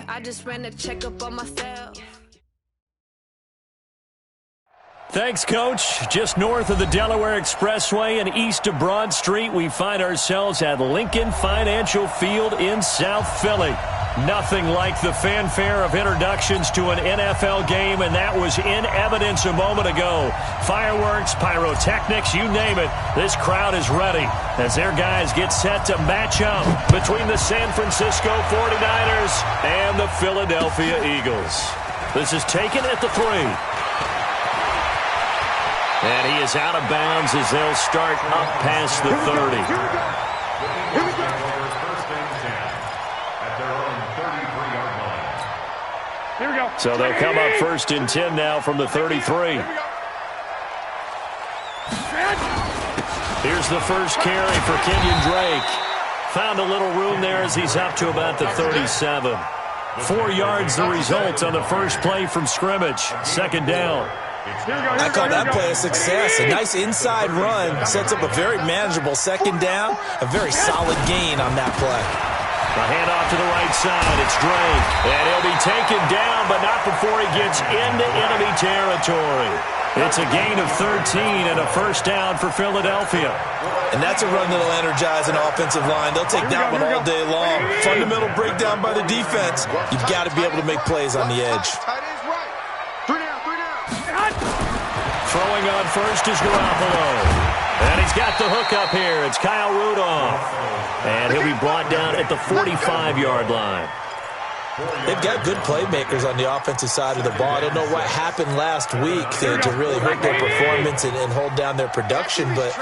I just ran a checkup on myself. Thanks, Coach. Just north of the Delaware Expressway and east of Broad Street, we find ourselves at Lincoln Financial Field in South Philly. Nothing like the fanfare of introductions to an NFL game, and that was in evidence a moment ago. Fireworks, pyrotechnics, you name it. This crowd is ready as their guys get set to match up between the San Francisco 49ers and the Philadelphia Eagles. This is taken at the 3. And he is out of bounds as they'll start up past the 30. Here we go. First and 10 at their own 33-yard line. Here we go. So they'll come up first and 10 now from the 33. Here's the first carry for Kenyon Drake. Found a little room there as he's up to about the 37. 4 yards the result on the first play from scrimmage. Second down. I call that play a success. A nice inside run sets up a very manageable second down. A very solid gain on that play. A handoff to the right side. It's Drake. And he'll be taken down, but not before he gets into enemy territory. It's a gain of 13 and a first down for Philadelphia. And that's a run that'll energize an offensive line. They'll take that one all day long. Fundamental breakdown by the defense. You've got to be able to make plays on the edge. Throwing on first is Garoppolo. And he's got the hook up here. It's Kyle Rudolph. And he'll be brought down at the 45-yard line. They've got good playmakers on the offensive side of the ball. I don't know what happened last week to really hurt their performance and hold down their production, but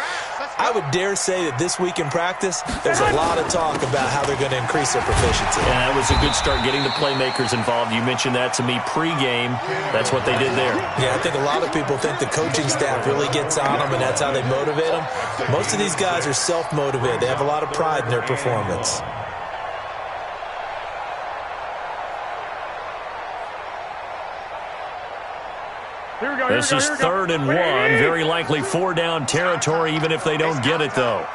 I would dare say that this week in practice, there's a lot of talk about how they're going to increase their proficiency. Yeah, that was a good start getting the playmakers involved. You mentioned that to me pregame. That's what they did there. Yeah, I think a lot of people think the coaching staff really gets on them, and that's how they motivate them. Most of these guys are self-motivated. They have a lot of pride in their performance. This is 3rd and 1. Very likely 4-down territory, even if they don't get it, though.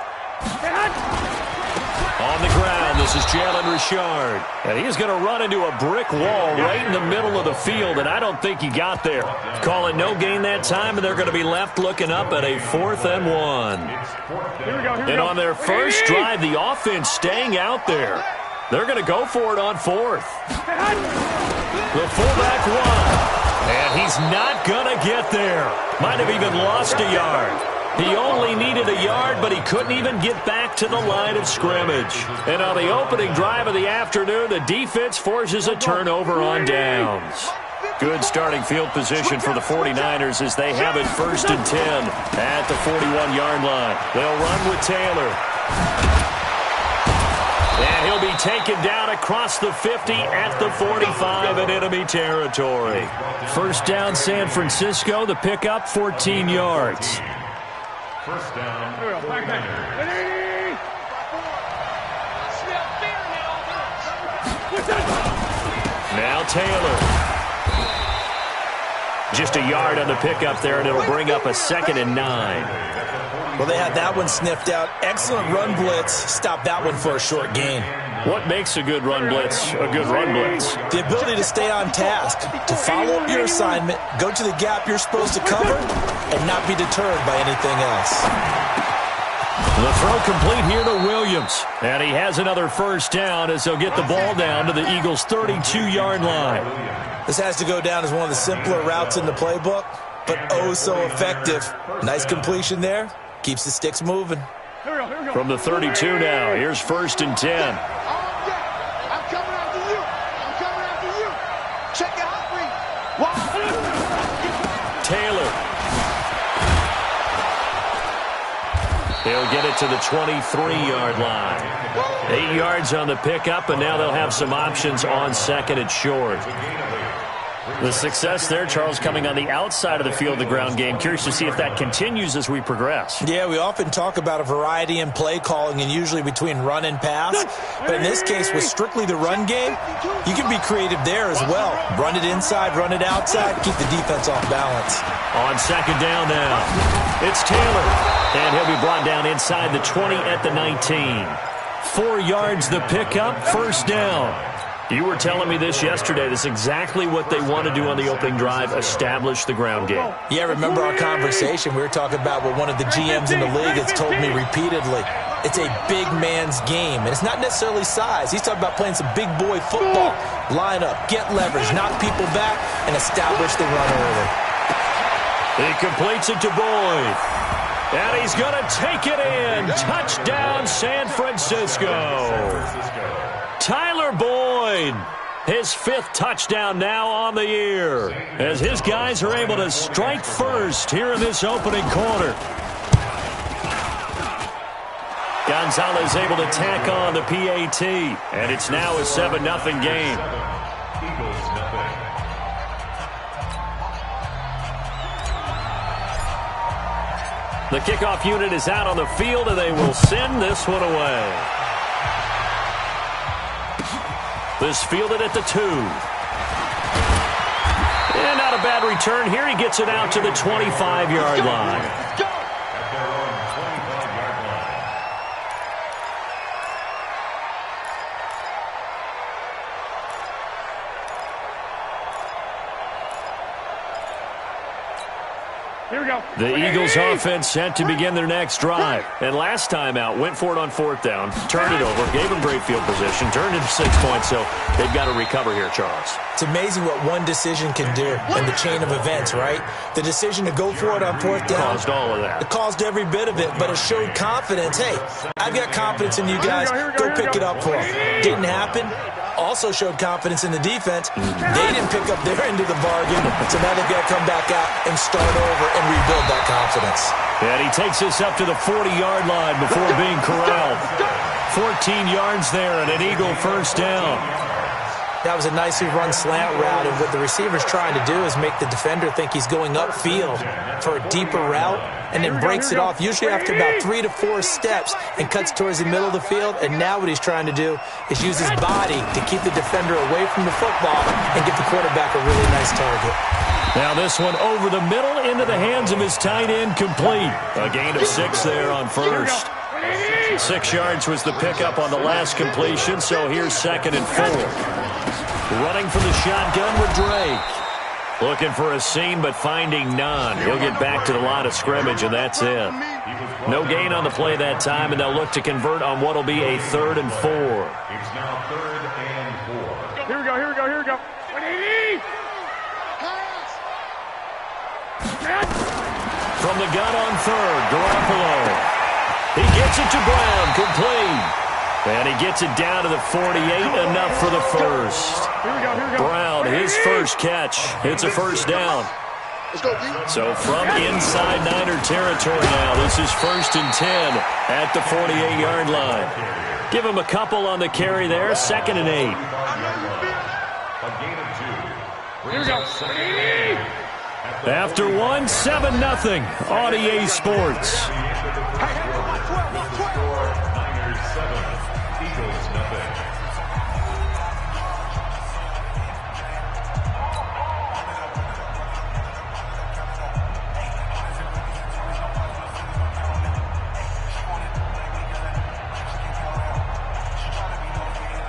On the ground, this is Jalen Richard. And he's going to run into a brick wall right in the middle of the field, and I don't think he got there. Call it no gain that time, and they're going to be left looking up at a 4th and 1. And on their first drive, the offense staying out there. They're going to go for it on 4th. The fullback run. And he's not going to get there. Might have even lost a yard. He only needed a yard, but he couldn't even get back to the line of scrimmage. And on the opening drive of the afternoon, the defense forces a turnover on downs. Good starting field position for the 49ers as they have it 1st and 10 at the 41-yard line. They'll run with Taylor. And he'll be taken down across the 50 at the 45 in enemy territory. First down, San Francisco. The pickup, 14 yards. First down. Now Taylor. Just a yard on the pickup there, and it'll bring up a 2nd and 9. Well, they had that one sniffed out. Excellent run blitz. Stop that one for a short gain. What makes a good run blitz a good run blitz? The ability to stay on task, to follow up your assignment, go to the gap you're supposed to cover, and not be deterred by anything else. The throw complete here to Williams. And he has another first down as they'll get the ball down to the Eagles' 32-yard line. This has to go down as one of the simpler routes in the playbook, but oh so effective. Nice completion there. Keeps the sticks moving. From the 32 now, here's 1st and 10. I'm coming after you. I'm coming after you. Check it out, Taylor. They'll get it to the 23-yard line. 8 yards on the pickup, and now they'll have some options on 2nd and short. The success there, Charles, coming on the outside of the field, the ground game. Curious to see if that continues as we progress. Yeah, we often talk about a variety in play calling and usually between run and pass. But in this case, with strictly the run game, you can be creative there as well. Run it inside, run it outside, keep the defense off balance. On 2nd down now, it's Taylor. And he'll be brought down inside the 20 at the 19. 4 yards the pickup, first down. You were telling me this yesterday. This is exactly what they want to do on the opening drive, establish the ground game. Yeah, remember our conversation? We were talking about what one of the GMs in the league has told me repeatedly. It's a big man's game, and it's not necessarily size. He's talking about playing some big boy football. Line up, get leverage, knock people back, and establish the run early. He completes it to Boyd. And he's going to take it in. Touchdown, San Francisco. Tyler Boyd, his 5th touchdown now on the year, as his guys are able to strike first here in this opening quarter. Gonzalez able to tack on the PAT, and it's now a 7-0 game. The kickoff unit is out on the field, and they will send this one away. This fielded at the 2. And not a bad return here. He gets it out to the 25-yard line. Here we go. The Eagles offense set to begin their next drive. And last time out, went for it on 4th down, turned it over, gave them great field position, turned into 6 points, so they've got to recover here, Charles. It's amazing what one decision can do in the chain of events, right? The decision to go for it on 4th down. Caused all of that. It caused every bit of it, but it showed confidence. Hey, I've got confidence in you guys. Go pick it up for them. Didn't happen. Also showed confidence in the defense. They didn't pick up their end of the bargain, so now they've got to come back out and start over and rebuild that confidence. And he takes this up to the 40-yard line before being corralled. 14 yards there and an Eagle first down. That was a nicely run slant route, and what the receiver's trying to do is make the defender think he's going upfield for a deeper route, and then breaks it off, usually after about 3 to 4 steps, and cuts towards the middle of the field. And now what he's trying to do is use his body to keep the defender away from the football and give the quarterback a really nice target. Now this one over the middle into the hands of his tight end, complete. A gain of 6 there on first. 6 yards was the pickup on the last completion, so here's 2nd and 4. Running from the shotgun with Drake. Looking for a seam, but finding none. He'll get back to the line of scrimmage, and that's it. No gain on the play that time, and they'll look to convert on what will be a 3rd and 4. It's now 3rd and 4. Here we go, here we go, here we go. 180! From the gun on 3rd, Garoppolo. He gets it to Brown, complete. And he gets it down to the 48, enough for the first. Here we go, here we go. Brown, his first catch. It's a first down. So from inside Niner territory now, this is 1st and 10 at the 48-yard line. Give him a couple on the carry there, 2nd and 8. Here we go. After one, 7-0 on EA Sports.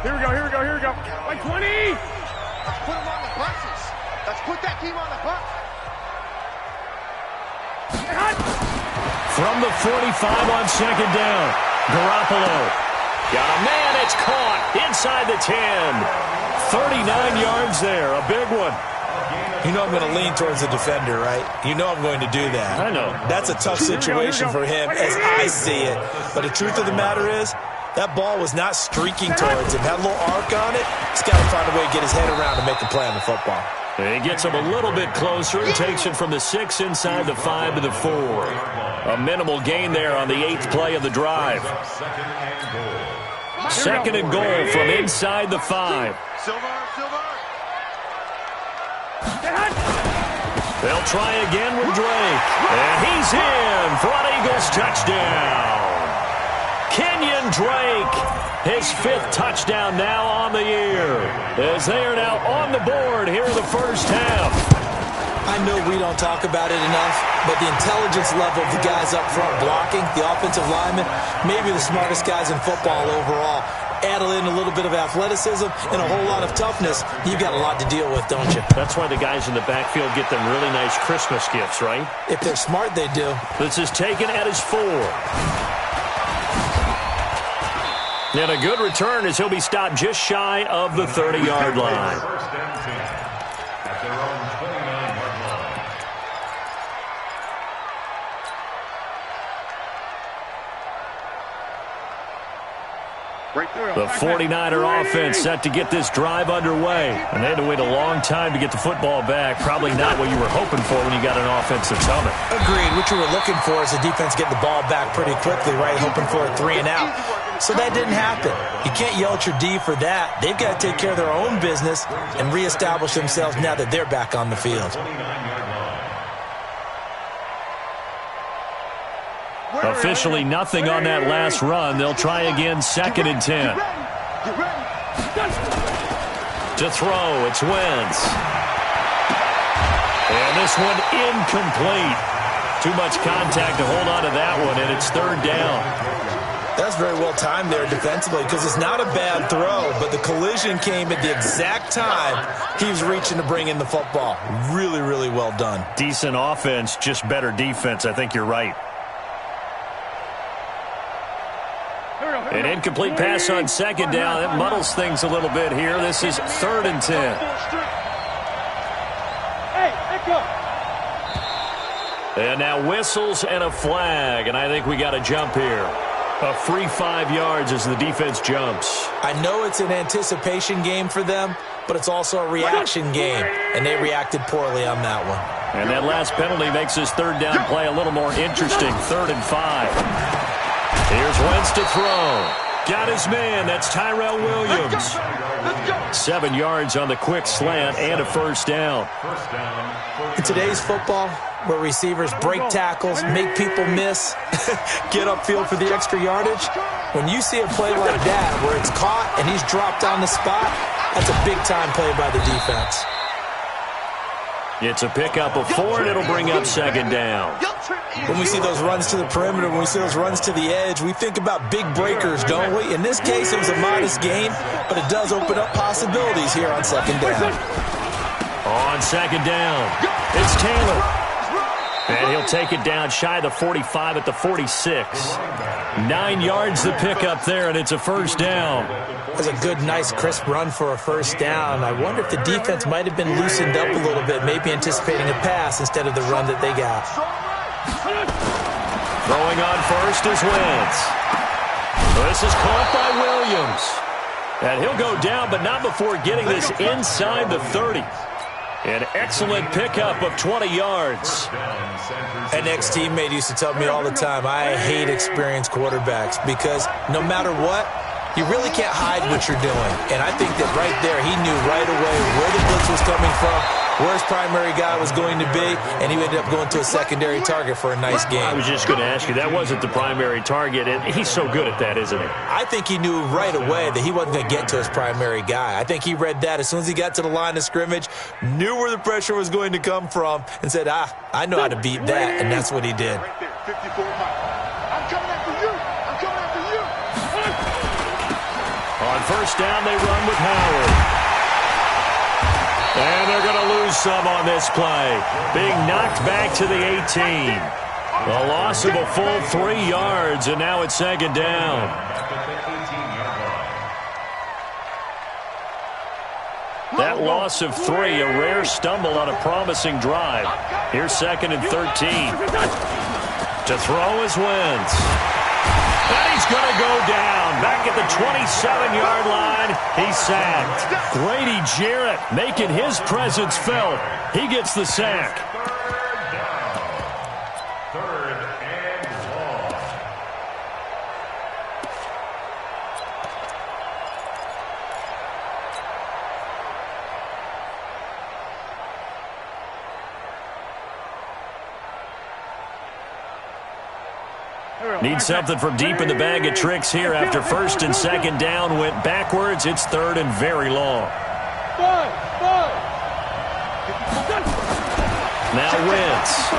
Here we go, here we go, here we go. 120! Let's put them on the buses. Let's put that team on the bus. From the 45 on 2nd down, Garoppolo. Got a man, it's caught inside the 10. 39 yards there, a big one. You know I'm going to lean towards the defender, right? You know I'm going to do that. I know. That's a tough situation for him as I see it. But the truth of the matter is, that ball was not streaking towards him. Had a little arc on it. He's got to find a way to get his head around and make a play on the football. He gets him a little bit closer and takes it from the 6 inside the 5 to the 4. A minimal gain there on the 8th play of the drive. 2nd and goal from inside the 5. They'll try again with Drake. And he's in for an Eagles touchdown. Kenyon Drake, his 5th touchdown now on the year, as they are now on the board here in the first half. I know we don't talk about it enough, but the intelligence level of the guys up front blocking, the offensive linemen, maybe the smartest guys in football overall. add in a little bit of athleticism and a whole lot of toughness, you've got a lot to deal with, don't you? That's why the guys in the backfield get them really nice Christmas gifts, right? If they're smart, they do. This is taken at his 4. And a good return as he'll be stopped just shy of the 30-yard line. First and 10 at their own 29-yard line. Right there. The 49er offense set to get this drive underway. And they had to wait a long time to get the football back. Probably not what you were hoping for when you got an offense that's humming. Agreed. What you were looking for is the defense getting the ball back pretty quickly, right? Hoping for a 3 and out. So that didn't happen. You can't yell at your D for that. They've got to take care of their own business and reestablish themselves now that they're back on the field. 29-yard line. Officially nothing on that last run. They'll try again, 2nd and 10. To throw, it's Wentz. And this one incomplete. Too much contact to hold on to that one, and it's 3rd down. That's very well timed there defensively because it's not a bad throw, but the collision came at the exact time he was reaching to bring in the football. Really, really well done. Decent offense, just better defense. I think you're right. An incomplete pass on 2nd down. That muddles things a little bit here. This is 3rd and 10. And now whistles and a flag, and I think we got a jump here. A free 5 yards as the defense jumps. I know it's an anticipation game for them, but it's also a reaction game, and they reacted poorly on that one. And that last penalty makes this 3rd down play a little more interesting. 3rd and 5. Here's Wentz to throw. Got his man. That's Tyrell Williams. 7 yards on the quick slant and a 1st down. In today's football, where receivers break tackles, make people miss, get upfield for the extra yardage, when you see a play like that where it's caught and he's dropped on the spot, that's a big-time play by the defense. It's a pickup of 4, and it'll bring up 2nd down. When we see those runs to the perimeter, when we see those runs to the edge, we think about big breakers, don't we? In this case, it was a modest gain, but it does open up possibilities here on 2nd down. On 2nd down, it's Taylor. And he'll take it down shy of the 45 at the 46. 9 yards to pick up there, and it's a 1st down. That's a good, nice, crisp run for a 1st down. I wonder if the defense might have been loosened up a little bit, maybe anticipating a pass instead of the run that they got. Throwing on 1st is Wentz. This is caught by Williams. And he'll go down, but not before getting this inside the 30. An excellent pickup of 20 yards. An ex-teammate used to tell me all the time, I hate experienced quarterbacks because no matter what, you really can't hide what you're doing. And I think that right there, he knew right away where the blitz was coming from, where his primary guy was going to be, and he ended up going to a secondary target for a nice game. I was just going to ask you, that wasn't the primary target, and he's so good at that, isn't he? I think he knew right away that he wasn't going to get to his primary guy. I think he read that as soon as he got to the line of scrimmage, knew where the pressure was going to come from, and said, I know how to beat that, and that's what he did. Right there, 54 miles. I'm coming after you. I'm coming after you. On 1st down, they run with Howard. And they're going to lose some on this play. Being knocked back to the 18. A loss of a full 3 yards, and now it's 2nd down. That loss of 3, a rare stumble on a promising drive. Here's 2nd and 13. To throw is Wentz. And he's going to go down. Back at the 27-yard line, he's sacked. Grady Jarrett making his presence felt. He gets the sack. 3rd and long. Need something from deep in the bag of tricks here after 1st and 2nd down went backwards. It's 3rd and very long. Now Wentz.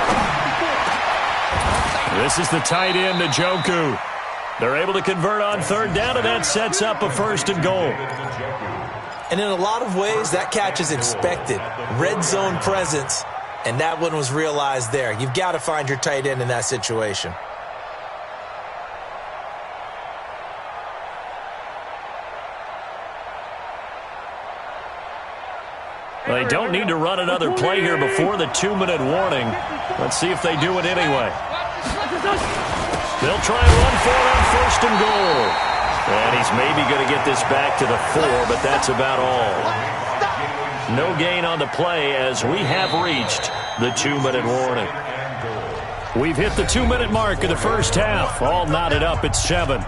This is the tight end, Njoku. They're able to convert on third down, and that sets up a 1st and goal. And in a lot of ways, that catch is expected. Red zone presence, and that one was realized there. You've got to find your tight end in that situation. They don't need to run another play here before the 2-minute warning. Let's see if they do it anyway. They'll try and run for it on 1st and goal. And he's maybe going to get this back to the 4, but that's about all. No gain on the play as we have reached the 2-minute warning. We've hit the 2-minute mark of the first half. All knotted up at 7.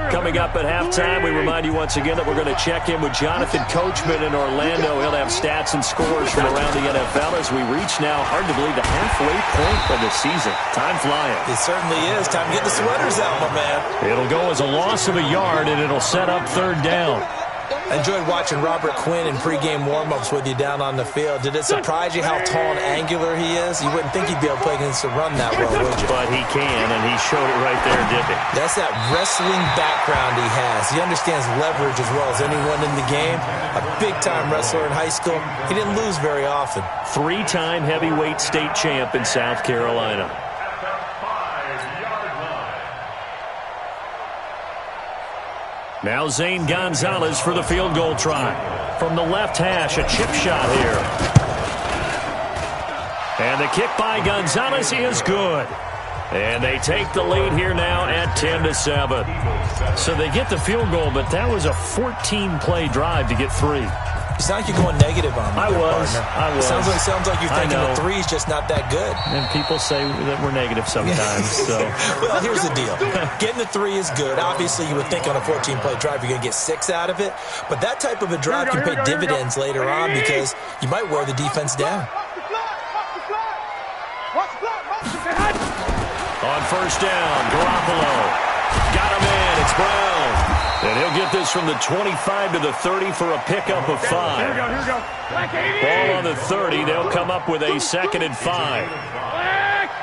Coming up at halftime, we remind you once again that we're going to check in with Jonathan Coachman in Orlando. He'll have stats and scores from around the NFL as we reach now, hard to believe, the halfway point of the season. Time flying. It certainly is. Time to get the sweaters out, my man. It'll go as a loss of a yard, and it'll set up 3rd down. I enjoyed watching Robert Quinn in pregame warm-ups with you down on the field. Did it surprise you how tall and angular he is? You wouldn't think he'd be able to play against the run that well, would you? But he can, and he showed it right there, didn't he? That's that wrestling background he has. He understands leverage as well as anyone in the game. A big-time wrestler in high school. He didn't lose very often. 3-time heavyweight state champ in South Carolina. Now Zane Gonzalez for the field goal try. From the left hash, a chip shot here. And the kick by Gonzalez is good. And they take the lead here now at 10-7. So they get the field goal, but that was a 14-play drive to get 3. You sound like you're going negative on me. I was. Sounds like you're thinking the 3's just not that good. And people say that we're negative sometimes. So. Well, here's the deal. Getting the 3 is good. Obviously, you would think on a 14-play drive you're going to get 6 out of it. But that type of a drive can pay dividends later on because you might wear the defense down. On 1st down, Garoppolo. Got him in. It's Brown. And he'll get this from the 25 to the 30 for a pickup of 5. Here we go. Ball on the 30. They'll come up with a 2nd and 5.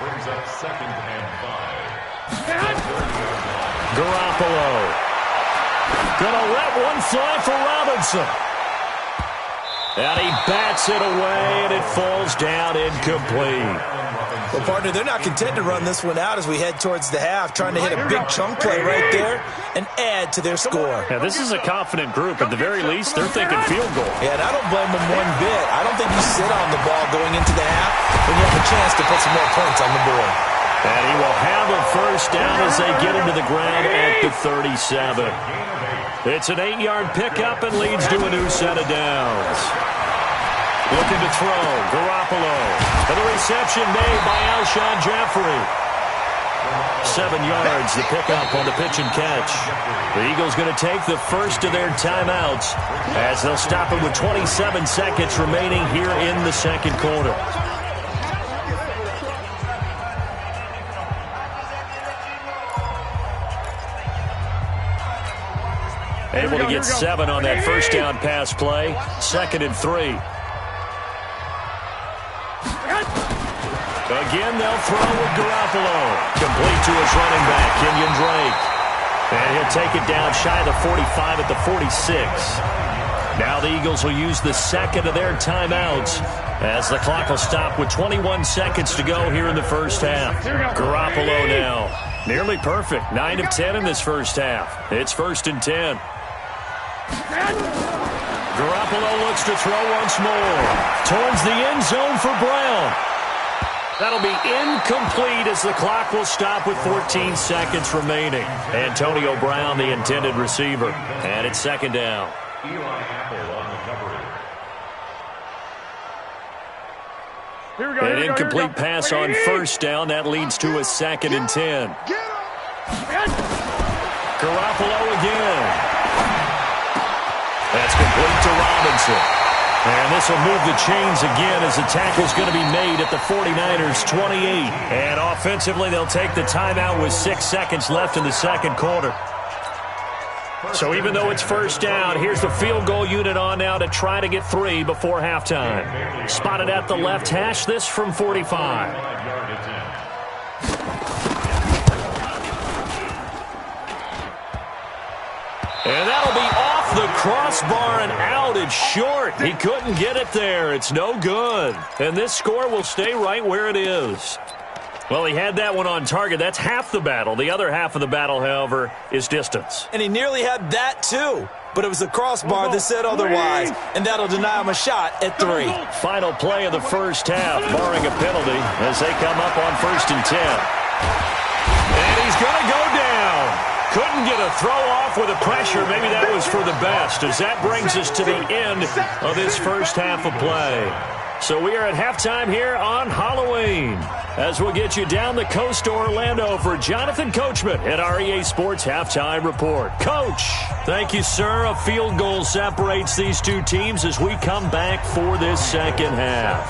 Brings up 2nd and 5. Garoppolo. Gonna let one fly for Robinson. And he bats it away, and it falls down incomplete. Well, partner, they're not content to run this one out as we head towards the half, trying to hit a big chunk play right there and add to their score. Yeah, this is a confident group. At the very least, they're thinking field goal. Yeah, and I don't blame them one bit. I don't think you sit on the ball going into the half when you have a chance to put some more points on the board. And he will have a 1st down as they get him to the ground at the 37. It's an 8-yard pickup and leads to a new set of downs. Looking to throw, Garoppolo. And the reception made by Alshon Jeffrey. 7 yards, the pickup on the pitch and catch. The Eagles going to take the first of their timeouts as they'll stop it with 27 seconds remaining here in the 2nd quarter. Able to get 7 on that 1st down pass play. 2nd and 3. Again, they'll throw with Garoppolo. Complete to his running back, Kenyon Drake. And he'll take it down shy of the 45 at the 46. Now the Eagles will use the 2nd of their timeouts as the clock will stop with 21 seconds to go here in the first half. Garoppolo now. Nearly perfect. 9 of 10 in this first half. It's 1st and 10. Garoppolo looks to throw once more. Towards the end zone for Brown. That'll be incomplete as the clock will stop with 14 seconds remaining. Antonio Brown, the intended receiver. And it's 2nd down. Eli Apple on the coverage. An incomplete pass on 1st down. That leads to a 2nd and 10. Garoppolo again. That's complete to Robinson. And this will move the chains again as the tackle's going to be made at the 49ers' 28. And offensively, they'll take the timeout with 6 seconds left in the 2nd quarter. So even though it's first down, here's the field goal unit on now to try to get 3 before halftime. Spotted at the left hash, this from 45. And that'll be off the crossbar and out. It's short. He couldn't get it there. It's no good. And this score will stay right where it is. Well, he had that one on target. That's half the battle. The other half of the battle, however, is distance. And he nearly had that, too. But it was the crossbar that said otherwise, and that'll deny him a shot at 3. Final play of the first half, barring a penalty, as they come up on 1st and 10. And he's going to go down. Couldn't get a throw off with the pressure. Maybe that was for the best, as that brings us to the end of this first half of play. So we are at halftime here on Halloween, as we'll get you down the coast to Orlando for Jonathan Coachman at our EA Sports Halftime Report. Coach, thank you, sir. A field goal separates these two teams as we come back for this second half.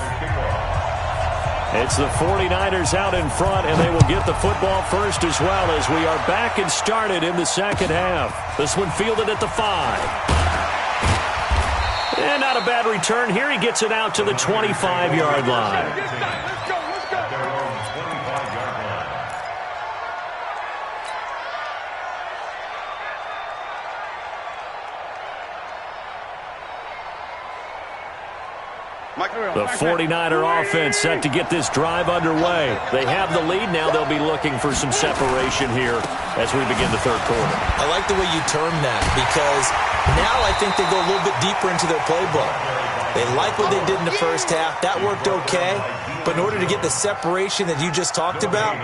It's the 49ers out in front, and they will get the football first as well, as we are back and started in the second half. This one fielded at the 5. And not a bad return here. He gets it out to the 25-yard line. Let's go. The 49er offense set to get this drive underway. They have the lead. Now they'll be looking for some separation here as we begin the third quarter. I like the way you term that, because now I think they go a little bit deeper into their playbook. They like what they did in the first half. That worked okay. But in order to get the separation that you just talked about,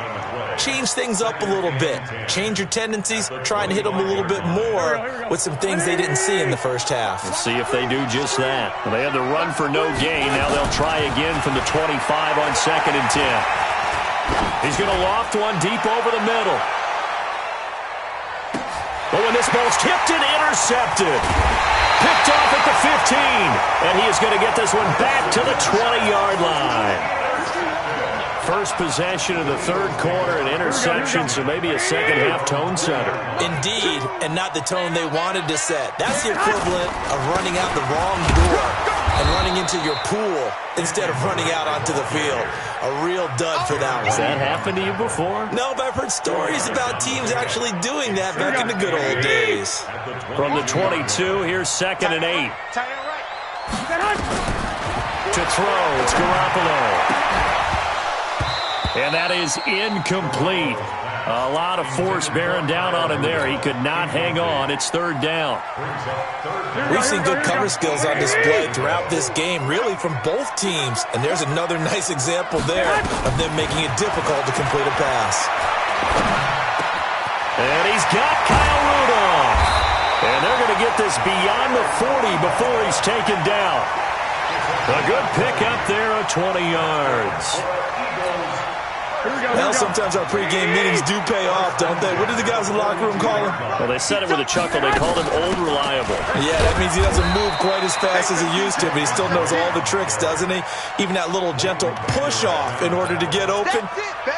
change things up a little bit. Change your tendencies. Try and hit them a little bit more with some things they didn't see in the first half. Let's see if they do just that. Well, they had the run for no gain. Now they'll try again from the 25 on 2nd and 10. He's going to loft one deep over the middle. But when this ball's tipped and intercepted, picked off at the 15, and he is going to get this one back to the 20-yard line. First possession of the third quarter, an interception, so maybe a second-half tone setter. Indeed, and not the tone they wanted to set. That's the equivalent of running out the wrong door and running into your pool instead of running out onto the field. A real dud for that one. Has that happened to you before? No, but I've heard stories about teams actually doing that back in the good old days. From the 22, here's 2nd and 8. To throw, it's Garoppolo. And that is incomplete. A lot of force bearing down on him there. He could not hang on. It's 3rd down. We've seen good cover skills on display throughout this game, really from both teams. And there's another nice example there of them making it difficult to complete a pass. And he's got Kyle Rudolph. And they're going to get this beyond the 40 before he's taken down. A good pick up there of 20 yards. Well, sometimes our pregame meetings do pay off, don't they? What did the guys in the locker room call him? Well, they said it with a chuckle. They called him Old Reliable. Yeah, that means he doesn't move quite as fast as he used to, but he still knows all the tricks, doesn't he? Even that little gentle push-off in order to get open,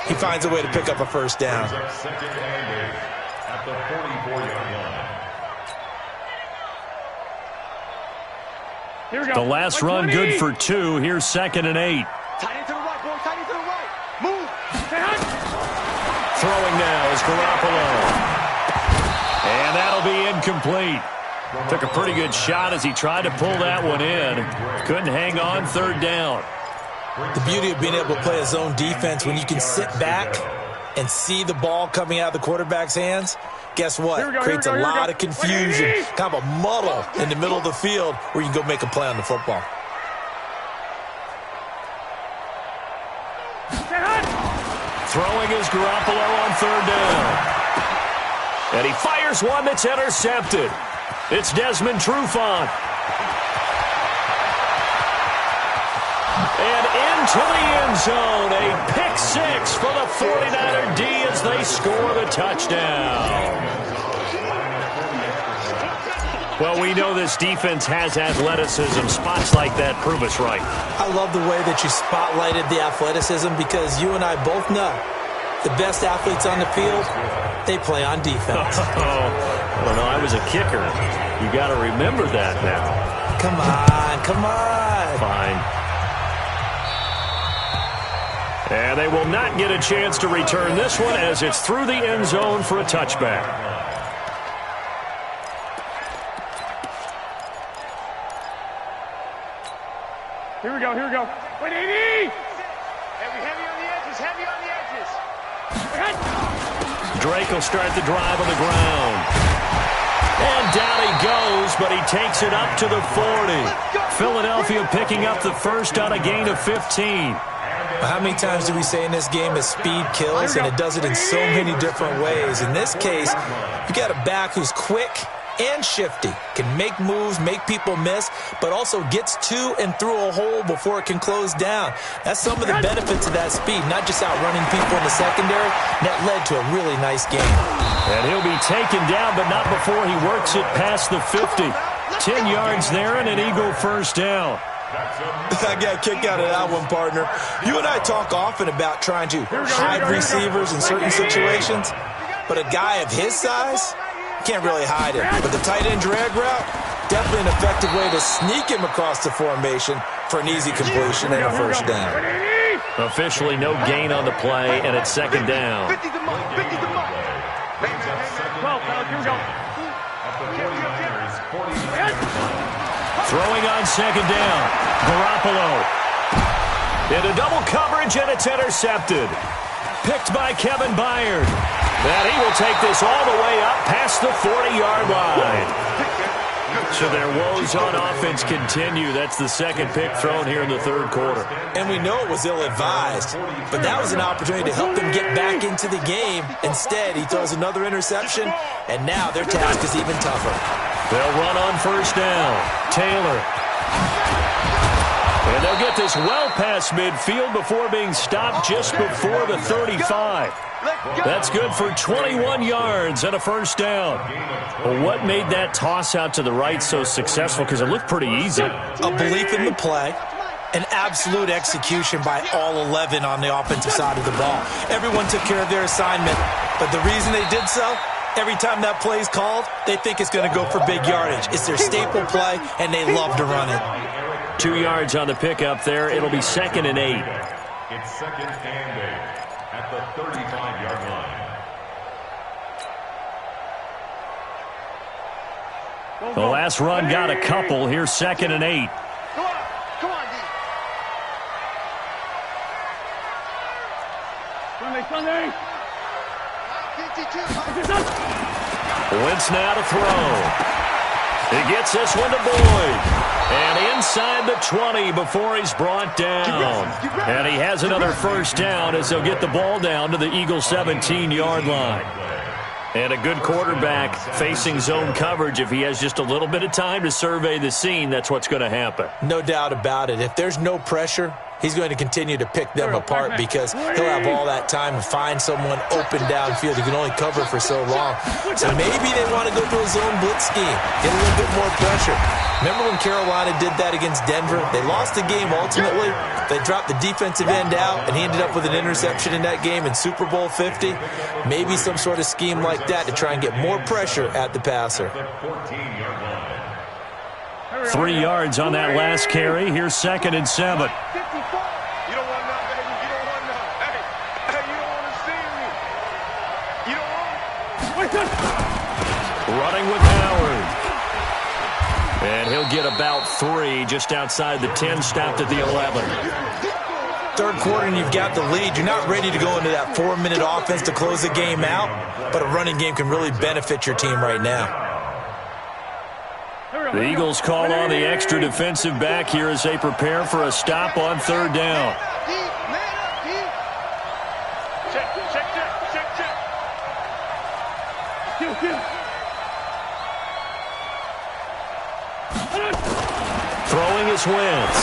he finds a way to pick up a first down. At the 44-yard line. The last run good for 2. Here's 2nd and 8. Tight end to the right, boy. Tight end to the right. Move. Throwing now is Garoppolo. And that'll be incomplete. Took a pretty good shot as he tried to pull that one in. Couldn't hang on. 3rd down. The beauty of being able to play a zone defense when you can sit back and see the ball coming out of the quarterback's hands, guess what? Creates a lot of confusion, kind of a muddle in the middle of the field where you can go make a play on the football. Throwing is Garoppolo on 3rd down. And he fires one that's intercepted. It's Desmond Trufant. And into the end zone. A pick 6 for the 49er D as they score the touchdown. Well, we know this defense has athleticism. Spots like that prove us right. I love the way that you spotlighted the athleticism, because you and I both know The best athletes on the field, they play on defense. Well, no, I was a kicker. You got to remember that now. Come on, come on. Fine. And they will not get a chance to return this one as it's through the end zone for a touchback. Here we go, here we go. 180! Heavy on the edges, heavy on the edges. Drake will start the drive on the ground. And down he goes, but he takes it up to the 40. Philadelphia picking up the first on a gain of 15. How many times do we say in this game that speed kills, and it does it in so many different ways? In this case, you got a back who's quick and shifty, can make moves, make people miss, but also gets to and through a hole before it can close down. That's some of the benefits of that speed, not just outrunning people in the secondary. That led to a really nice game. And he'll be taken down, but not before he works it past the 50. 10 yards there and an Eagle first down. I got a kick out of that one, partner. You and I talk often about trying to hide receivers in certain situations, but a guy of his size can't really hide him. But the tight end drag route, definitely an effective way to sneak him across the formation for an easy completion and a first down. Officially no gain on the play, and it's second down. 50 the mark, 50 the mark. 12, here we go. Throwing on second down. Garoppolo. Into double coverage, and it's intercepted. Picked by Kevin Byard. And he will take this all the way up past the 40-yard line. So their woes on offense continue. That's the second pick thrown here in the third quarter. And we know it was ill-advised, but that was an opportunity to help them get back into the game. Instead, he throws another interception, and now their task is even tougher. They'll run on first down. Taylor. And they'll get this well past midfield before being stopped just before the 35. That's good for 21 yards and a first down. Well, what made that toss out to the right so successful? Because it looked pretty easy. A belief in the play, an absolute execution by all 11 on the offensive side of the ball. Everyone took care of their assignment, but the reason they did so, every time that play is called, they think it's going to go for big yardage. It's their staple play, and they love to run it. 2 yards on the pickup there. It'll be 2nd and 8. It's 2nd and 8 at the 35-yard line. The last run got a couple. Here's 2nd and 8. Come on, D. Sunday. 52. Wentz now to throw. He gets this one to Boyd. And inside the 20 before he's brought down. And he has another first down as they'll get the ball down to the Eagles' 17-yard line. And a good quarterback facing zone coverage. If he has just a little bit of time to survey the scene, that's what's going to happen. No doubt about it. If there's no pressure, he's going to continue to pick them apart because he'll have all that time to find someone open downfield. He can only cover for so long. So maybe they want to go to a zone blitz scheme, get a little bit more pressure. Remember when Carolina did that against Denver? They lost the game ultimately. They dropped the defensive end out, and he ended up with an interception in that game in Super Bowl 50. Maybe some sort of scheme like that to try and get more pressure at the passer. 3 yards on that last carry. Here's 2nd and 7. You don't want none, baby. You don't want none. Hey, you don't want to see me. You don't want. Running with Howard. And he'll get about 3 just outside the 10, stopped at the 11. Third quarter and you've got the lead. You're not ready to go into that 4-minute offense to close the game out, but a running game can really benefit your team right now. The Eagles call on the extra defensive back here as they prepare for a stop on third down. D, man up, D. Check. Throwing is Wentz.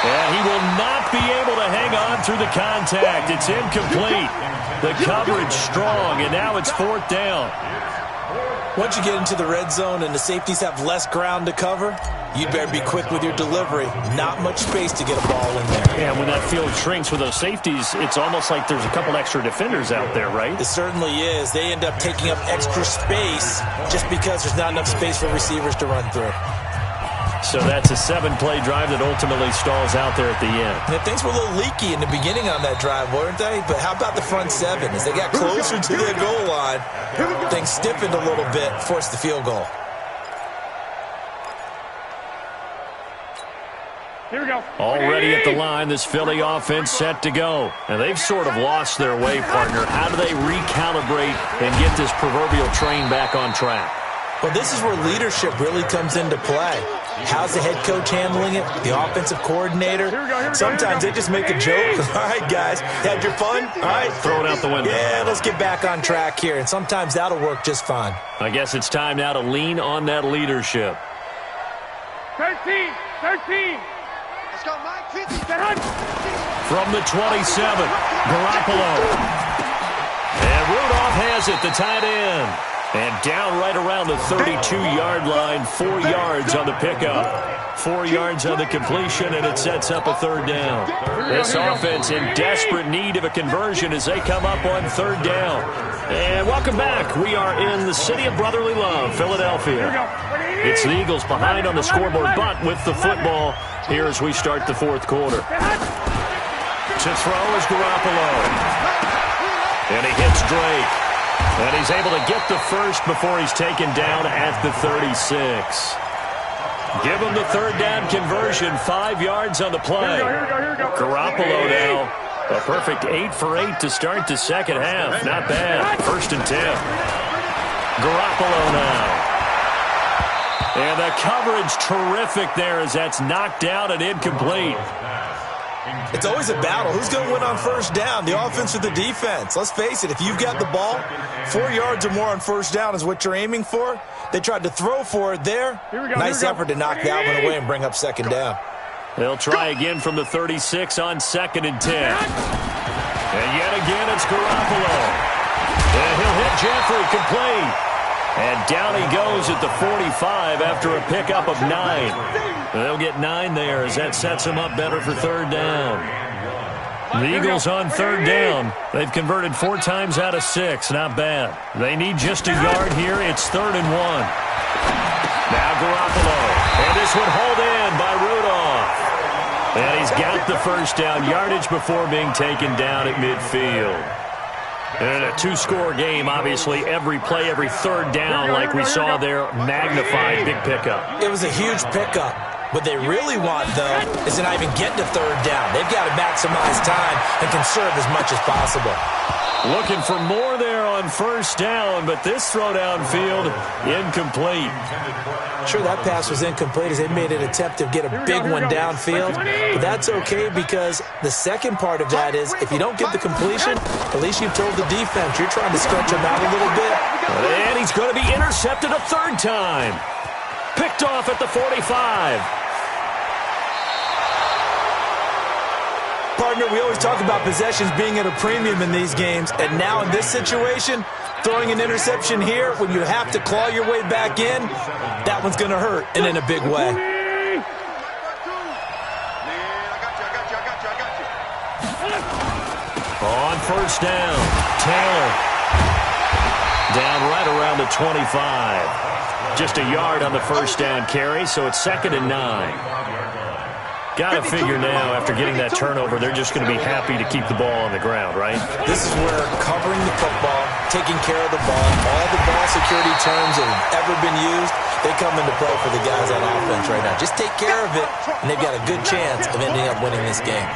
And he will not be able to hang on through the contact. It's incomplete. The coverage strong, and now it's 4th down. Once you get into the red zone and the safeties have less ground to cover, you'd better be quick with your delivery. Not much space to get a ball in there. Yeah, when that field shrinks with those safeties, it's almost like there's a couple extra defenders out there, right? It certainly is. They end up taking up extra space just because there's not enough space for receivers to run through. So that's a 7-play drive that ultimately stalls out there at the end. And things were a little leaky in the beginning on that drive, weren't they? But how about the front seven? As they got closer to their goal line, things stiffened a little bit, forced the field goal. Here we go. Already at the line, this Philly offense set to go. And they've sort of lost their way, partner. How do they recalibrate and get this proverbial train back on track? Well, this is where leadership really comes into play. How's the head coach handling it? The offensive coordinator? Sometimes they just make a joke. All right, guys, had your fun? All right. Throw it out the window. Yeah, let's get back on track here. And sometimes that'll work just fine. I guess it's time now to lean on that leadership. 13. Let's go, Mike. 50. From the 27, Garoppolo. And Rudolph has it, the tight end. And down right around the 32-yard line, 4 yards on the pickup. 4 yards on the completion, and it sets up a third down. This offense in desperate need of a conversion as they come up on third down. And welcome back. We are in the city of brotherly love, Philadelphia. It's the Eagles behind on the scoreboard, but with the football here as we start the fourth quarter. To throw is Garoppolo. And he hits Drake. And he's able to get the first before he's taken down at the 36. Give him the third down conversion, 5 yards on the play. Garoppolo now, a perfect 8 for 8 to start the second half. Not bad. 1st and 10. Garoppolo now. And the coverage terrific there as that's knocked out and incomplete. It's always a battle. Who's going to win on first down, the offense or the defense? Let's face it, if you've got the ball, 4 yards or more on first down is what you're aiming for. They tried to throw for it there. Nice effort to knock that one away and bring up second down. They'll try again from the 36 on 2nd and 10. And yet again, it's Garoppolo. And he'll hit Jeffrey, complete. And down he goes at the 45 after a pickup of 9. They'll get 9 there as that sets them up better for third down. The Eagles on third down. They've converted 4 times out of 6. Not bad. They need just a yard here. It's 3rd and 1. Now Garoppolo. And this one hauled in by Rudolph. And he's got the first down. Yardage before being taken down at midfield. And a 2-score game, obviously, every play, every third down, like we saw there, magnified, big pickup. It was a huge pickup. What they really want, though, is to not even get to third down. They've got to maximize time and conserve as much as possible. Looking for more there on first down, but this throw downfield, incomplete. Sure, that pass was incomplete as they made an attempt to get a big one downfield. But that's okay because the second part of that is if you don't get the completion, at least you've told the defense you're trying to stretch them out a little bit. And he's going to be intercepted a third time. Picked off at the 45. Partner, we always talk about possessions being at a premium in these games, and now in this situation, throwing an interception here when you have to claw your way back in, that one's going to hurt, and in a big way. On first down, Taylor. Down right around the 25. Just a yard on the first down carry, so it's 2nd and 9. Got to figure now, after getting that turnover, they're just going to be happy to keep the ball on the ground, right? This is where covering the football, taking care of the ball, all the ball security terms that have ever been used, they come into play for the guys on offense right now. Just take care of it, and they've got a good chance of ending up winning this game.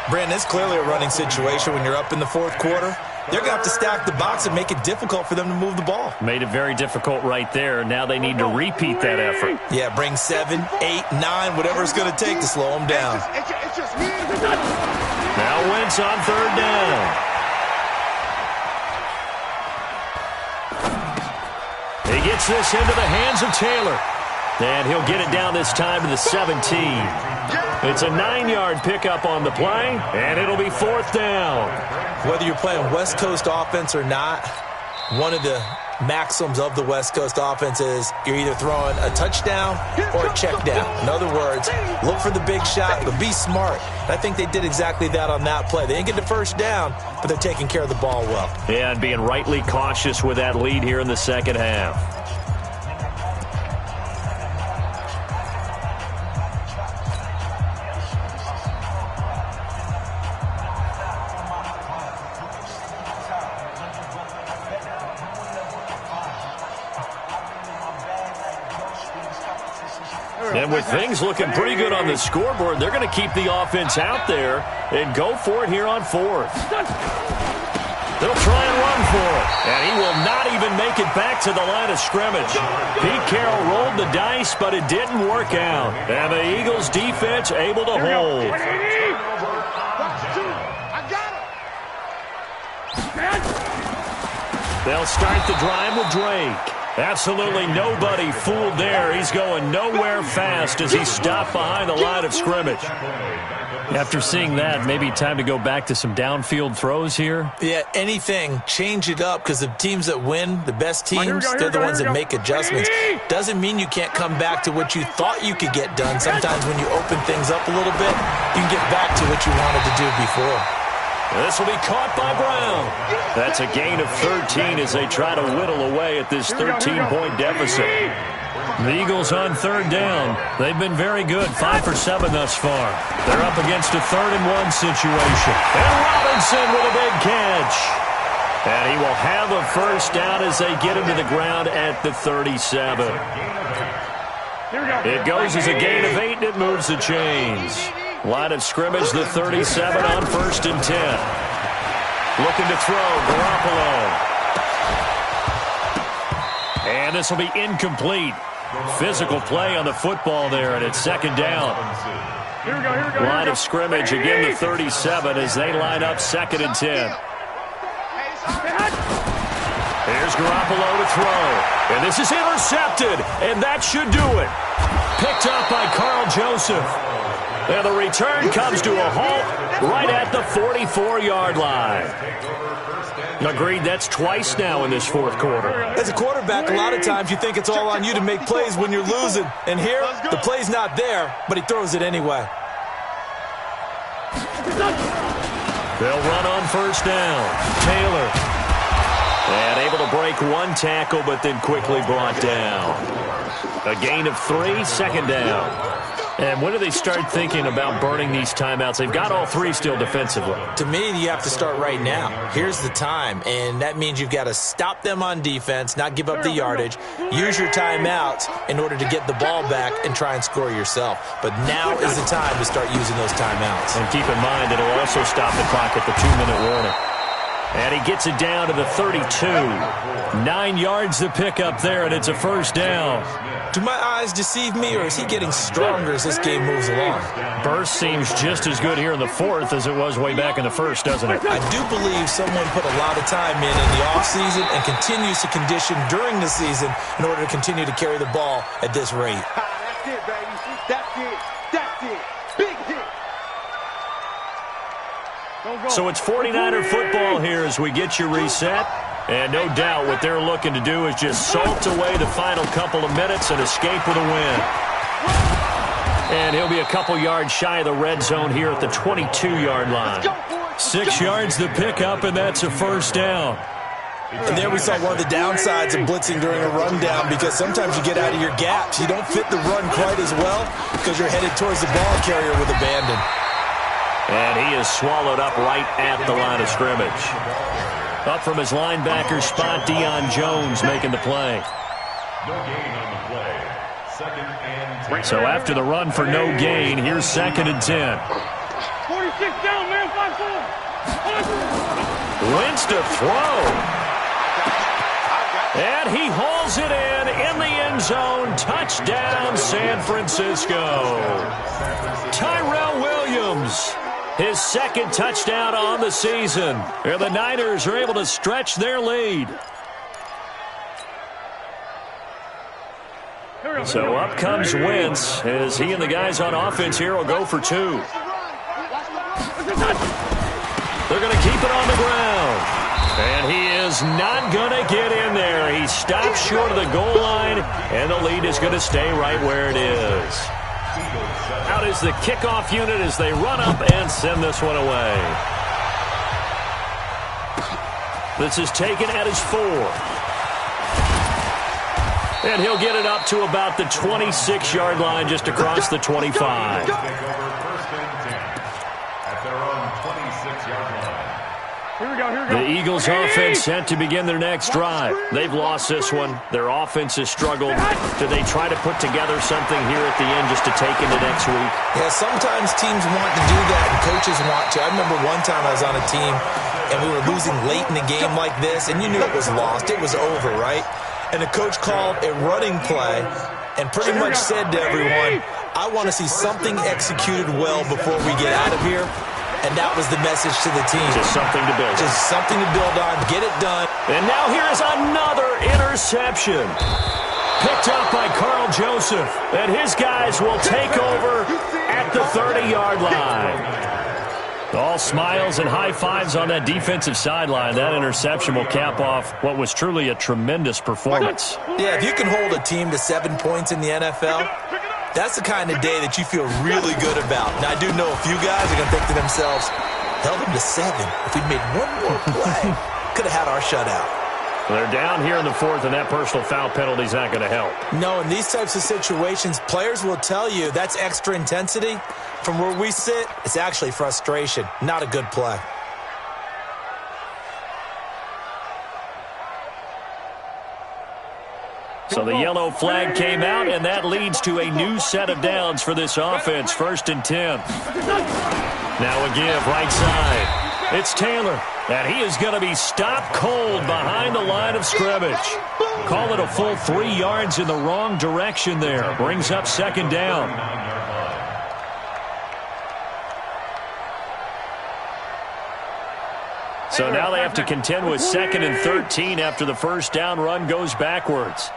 Brandon, it's clearly a running situation when you're up in the fourth quarter. They're going to have to stack the box and make it difficult for them to move the ball. Made it very difficult right there. Now they need to repeat that effort. Yeah, bring 7, 8, 9, whatever it's going to take to slow them down. Now Wentz on third down. He gets this into the hands of Taylor. And he'll get it down this time to the 17. It's a 9-yard pickup on the play, and it'll be 4th down. Whether you're playing West Coast offense or not, one of the maxims of the West Coast offense is you're either throwing a touchdown or a check down. In other words, look for the big shot, but be smart. And I think they did exactly that on that play. They didn't get the first down, but they're taking care of the ball well. Yeah, and being rightly cautious with that lead here in the second half. And with things looking pretty good on the scoreboard, they're going to keep the offense out there and go for it here on fourth. They'll try and run for it. And he will not even make it back to the line of scrimmage. Pete Carroll rolled the dice, but it didn't work out. And the Eagles defense able to hold. They'll start the drive with Drake. Absolutely nobody fooled there. He's going nowhere fast as he's stopped behind the line of scrimmage. After seeing that, maybe time to go back to some downfield throws here. Yeah, anything. Change it up because the teams that win, the best teams, they're the ones that make adjustments. Doesn't mean you can't come back to what you thought you could get done. Sometimes when you open things up a little bit, you can get back to what you wanted to do before. This will be caught by Brown. That's a gain of 13 as they try to whittle away at this 13-point deficit. The Eagles on third down. They've been very good, 5 for 7 thus far. They're up against a 3rd-and-1 situation. And Robinson with a big catch. And he will have a first down as they get him to the ground at the 37. It goes as a gain of 8, and it moves the chains. Line of scrimmage, the 37 on 1st and 10. Looking to throw, Garoppolo. And this will be incomplete. Physical play on the football there, and it's 2nd down. Line of scrimmage, again the 37 as they line up 2nd and 10. Here's Garoppolo to throw. And this is intercepted, and that should do it. Picked up by Carl Joseph. And the return comes to a halt right at the 44-yard line. Agreed, that's twice now in this 4th quarter. As a quarterback, a lot of times you think it's all on you to make plays when you're losing. And here, the play's not there, but he throws it anyway. They'll run on 1st down. Taylor. And able to break one tackle, but then quickly brought down. A gain of 3, 2nd down. And when do they start thinking about burning these timeouts? They've got all 3 still defensively. To me, you have to start right now. Here's the time, and that means you've got to stop them on defense, not give up the yardage, use your timeouts in order to get the ball back and try and score yourself. But now is the time to start using those timeouts. And keep in mind, it'll also stop the clock at the 2-minute warning. And he gets it down to the 32. 9 yards to pick up there, and it's a first down. Do my eyes deceive me, or is he getting stronger as this game moves along? Burst seems just as good here in the 4th as it was way back in the 1st, doesn't it? I do believe someone put a lot of time in the offseason and continues to condition during the season in order to continue to carry the ball at this rate. That's it, baby. That's it. That's it. Big hit. So it's 49er football here as we get you reset. And no doubt what they're looking to do is just salt away the final couple of minutes and escape with a win. And he'll be a couple yards shy of the red zone here at the 22-yard line. 6 yards to pick up, and that's a first down. And there we saw one of the downsides of blitzing during a rundown, because sometimes you get out of your gaps. You don't fit the run quite as well because you're headed towards the ball carrier with abandon. And he is swallowed up right at the line of scrimmage. Up from his linebacker spot, Deion Jones making the play. No gain on the play. 2nd and 10. So after the run for no gain, here's 2nd and 10. 46 down, man, 5-4. Wentz to throw. And he hauls it in the end zone. Touchdown, San Francisco. Tyrell Williams. His 2nd touchdown on the season. And the Niners are able to stretch their lead. So up comes Wentz as he and the guys on offense here will go for 2. They're going to keep it on the ground. And he is is not going to get in there. He stops short of the goal line, and the lead is going to stay right where it is. Out is the kickoff unit as they run up and send this one away. This is taken at his 4. And he'll get it up to about the 26-yard line, just across the 25. The Eagles offense set to begin their next drive. They've lost this one. Their offense has struggled. Do they try to put together something here at the end just to take into next week? Yeah, sometimes teams want to do that and coaches want to. I remember one time I was on a team and we were losing late in a game like this, and you knew it was lost. It was over, right? And the coach called a running play and pretty much said to everyone, I want to see something executed well before we get out of here. And that was the message to the team. Just something to build. Just something to build on. Get it done. And now here's another interception. Picked up by Carl Joseph. And his guys will take over at the 30-yard line. All smiles and high fives on that defensive sideline. That interception will cap off what was truly a tremendous performance. Yeah, if you can hold a team to 7 points in the NFL, that's the kind of day that you feel really good about. Now, I do know a few guys are going to think to themselves, held them to 7. If we'd made one more play, could have had our shutout. They're down here in the 4th, and that personal foul penalty is not going to help. No, in these types of situations, players will tell you that's extra intensity. From where we sit, it's actually frustration, not a good play. So the yellow flag came out, and that leads to a new set of downs for this offense. 1st and 10. Now a give right side. It's Taylor, and he is going to be stopped cold behind the line of scrimmage. Call it a full 3 yards in the wrong direction there. Brings up 2nd down. So now they have to contend with 2nd and 13 after the first down run goes backwards.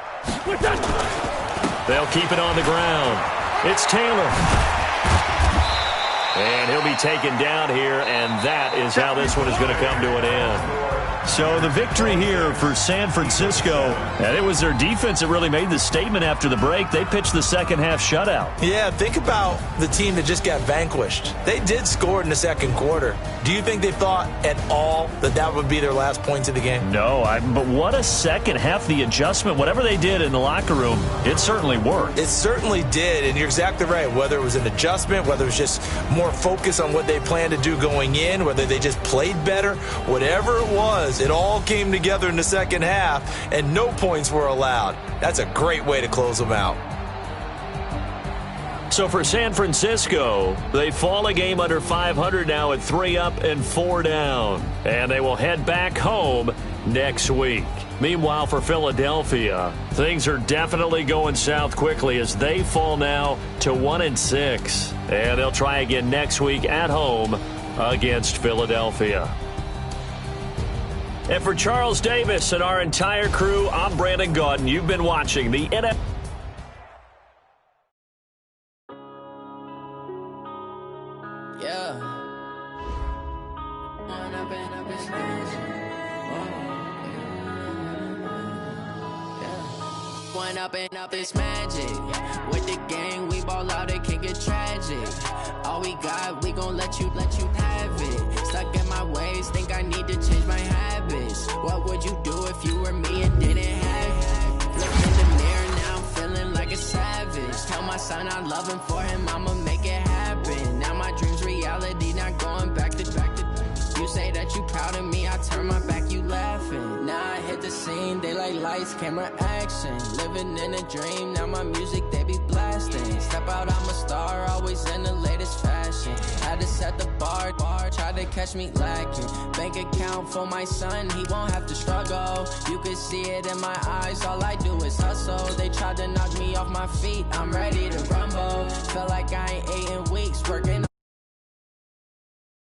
They'll keep it on the ground. It's Taylor. And he'll be taken down here, and that is how this one is going to come to an end. So the victory here for San Francisco, and it was their defense that really made the statement after the break. They pitched the second half shutout. Yeah, think about the team that just got vanquished. They did score in the second quarter. Do you think they thought at all that that would be their last points of the game? No, but what a second half. The adjustment, whatever they did in the locker room, it certainly worked. It certainly did, and you're exactly right. Whether it was an adjustment, whether it was just more focus on what they planned to do going in, whether they just played better, whatever it was, it all came together in the second half, and no points were allowed. That's a great way to close them out. So for San Francisco, they fall a game under 500 now at 3 up and 4 down. And they will head back home next week. Meanwhile, for Philadelphia, things are definitely going south quickly as they fall now to 1-6. And they'll try again next week at home against Philadelphia. And for Charles Davis and our entire crew, I'm Brandon Gaudin. You've been watching the NFL. Up this magic with the gang, we ball out, it can get tragic. All we got, we gon' let you have it. Stuck in my ways, think I need to change my habits. What would you do if you were me and didn't have it? Look in the mirror, now I'm feeling like a savage. Tell my son I love him, for him I'ma make it happen. Now my dreams reality, not going back to. You say that you proud of me, I turn my back, you laughing. Now I hit the scene, they like lights, camera, action. Living in a dream, now my music, they be blasting. Step out, I'm a star, always in the latest fashion. Had to set the bar, try to catch me lacking. Bank account for my son, he won't have to struggle. You can see it in my eyes, all I do is hustle. They tried to knock me off my feet, I'm ready to rumble. Feel like I ain't ate in weeks, working